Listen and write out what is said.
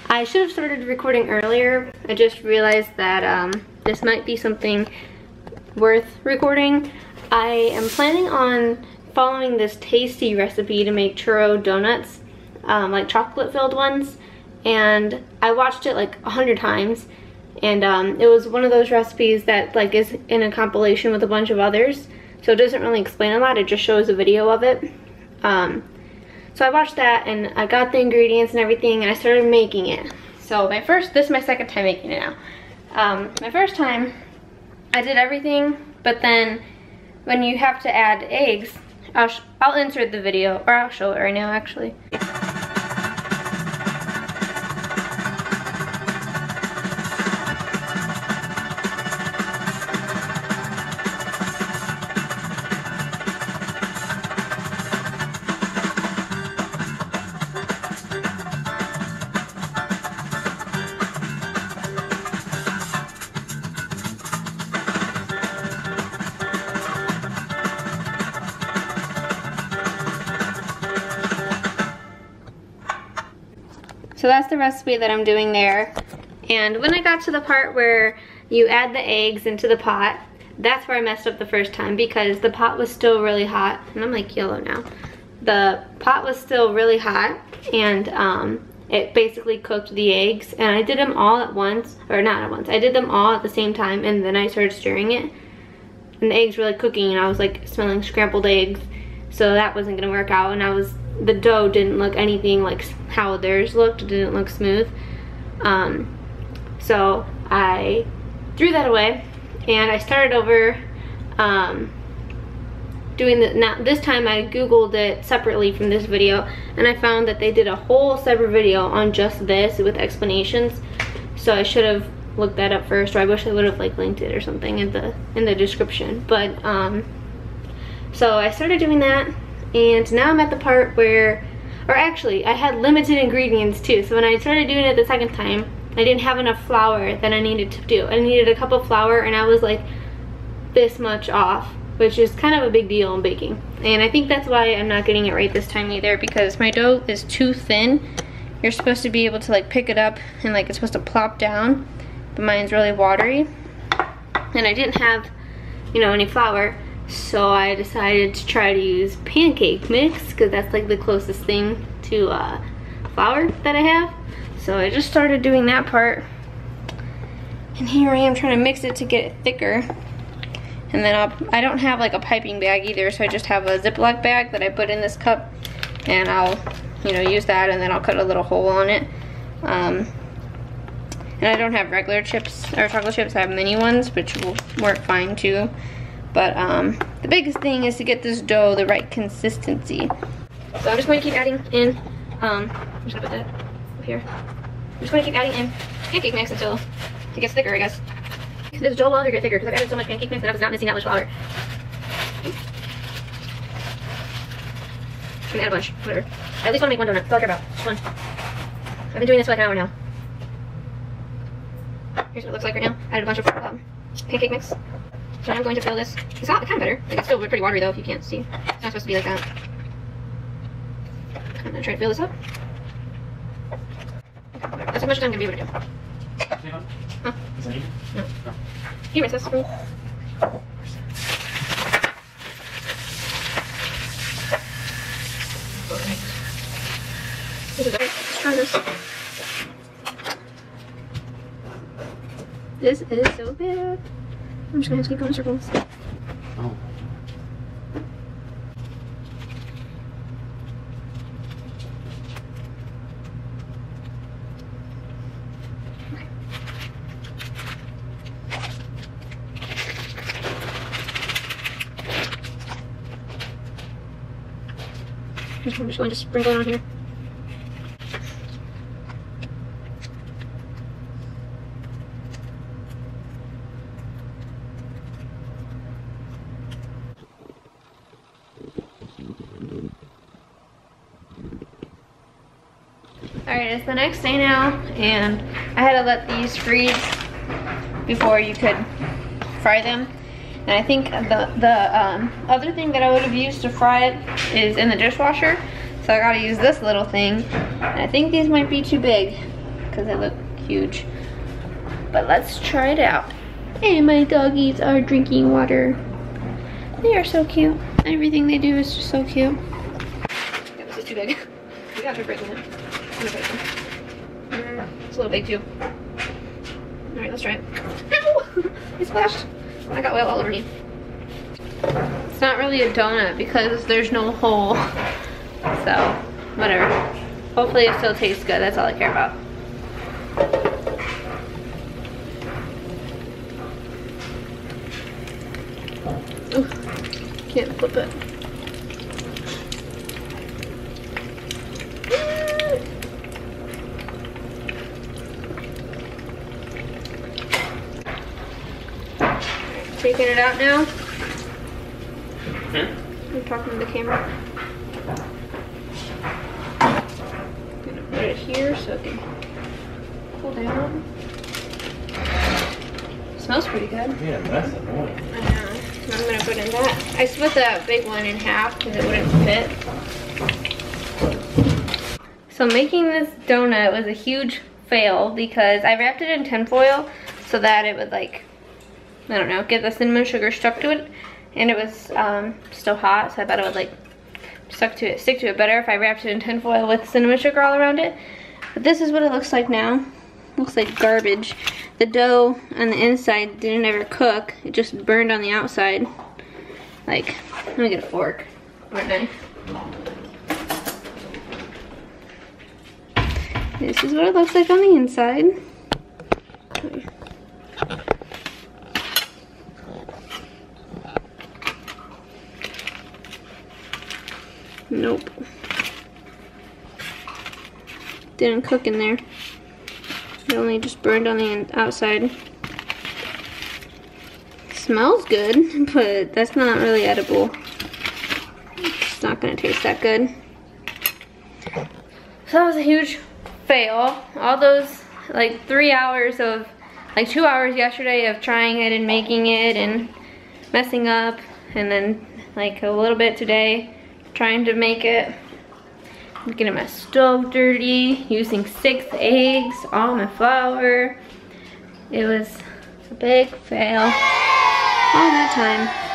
I should have started recording earlier. I just realized that this might be something worth recording. I am planning on following this tasty recipe to make churro donuts, like chocolate filled ones, and I watched it like 100 times, and it was one of those recipes that like is in a compilation with a bunch of others, so it doesn't really explain a lot, it just shows a video of it. So I watched that and I got the ingredients and everything and I started making it. So this is my second time making it now. My first time I did everything, but then when you have to add eggs, I'll insert the video, or I'll show it right now actually. So that's the recipe that I'm doing there. And when I got to the part where you add the eggs into the pot, that's where I messed up the first time because the pot was still really hot. And I'm like yellow now. The pot was still really hot and it basically cooked the eggs. And I did them all at once, or not at once. I did them all at the same time and then I started stirring it. And the eggs were like cooking and I was like smelling scrambled eggs. So that wasn't gonna work out, and the dough didn't look anything like how theirs looked. It didn't look smooth. So I threw that away and I started over doing the, now this time I googled it separately from this video and I found that they did a whole separate video on just this with explanations. So I should have looked that up first, or I wish I would have like linked it or something in the description. But so I started doing that, and now I'm at the part where, or actually I had limited ingredients too. So when I started doing it the second time, I didn't have enough flour that I needed to do. I needed a cup of flour and I was like this much off, which is kind of a big deal in baking. And I think that's why I'm not getting it right this time either, because my dough is too thin. You're supposed to be able to like pick it up and like it's supposed to plop down, but mine's really watery. And I didn't have, you know, any flour. So I decided to try to use pancake mix because that's like the closest thing to flour that I have. So I just started doing that part. And here I am trying to mix it to get it thicker. And then I don't have like a piping bag either, so I just have a Ziploc bag that I put in this cup. And I'll, you know, use that, and then I'll cut a little hole on it. And I don't have regular chips or chocolate chips, I have mini ones, which will work fine too. But the biggest thing is to get this dough the right consistency. So I'm just going to keep adding in, I'm just gonna put that up here. I'm just going to keep adding in pancake mix until it gets thicker, I guess. This dough will either get thicker because I've added so much pancake mix that I was not missing that much flour. I'm gonna add a bunch, whatever. I at least want to make one donut, that's all I care about, just one. I've been doing this for like an hour now. Here's what it looks like right now. I added a bunch of pancake mix. So I'm going to fill this. It's not kind of better. Like, it's still pretty watery though if you can't see. It's not supposed to be like that. I'm going to try to fill this up. Okay, that's as much as I'm going to be able to do. Huh? Is that you? No. No. Here, it's this. This is alright. Let's try this. This is so bad. I'm just gonna have to keep going in circles. Oh. Okay. I'm just going to sprinkle it on here. Alright, it's the next day now, and I had to let these freeze before you could fry them. And I think the other thing that I would have used to fry it is in the dishwasher. So So I gotta use this little thing. And I think these might be too big because they look huge. But let's try it out. And my doggies are drinking water. They are so cute. Everything they do is just so cute. Yeah, this is too big. You gotta try breaking it. I'm gonna break them. It's a little big too. Alright, let's try it. Ow! I splashed. I got oil all over me. It's not really a donut because there's no hole. So, whatever. Hopefully it still tastes good. That's all I care about. Ooh, can't flip it. Taking it out now. I'm talking to the camera. I'm gonna put it here so it can cool down. It smells pretty good. Yeah, that's annoying. I know. I'm gonna put in that. I split the big one in half because it wouldn't fit. So making this donut was a huge fail because I wrapped it in tinfoil so that it would, like, I don't know, get the cinnamon sugar stuck to it. And it was still hot, so I thought it would, like, stick to it better if I wrapped it in tinfoil with cinnamon sugar all around it. But this is what it looks like now. Looks like garbage. The dough on the inside didn't ever cook. It just burned on the outside. Like, let me get a fork or a knife. This is what it looks like on the inside. Nope. Didn't cook in there. It only just burned on the outside. Smells good, but that's not really edible. It's not gonna taste that good. So that was a huge fail. All those, like, 3 hours of, like 2 hours yesterday of trying it and making it and messing up, and then like a little bit today trying to make it. I'm getting my stove dirty, using 6 eggs, almond flour. It was a big fail all that time.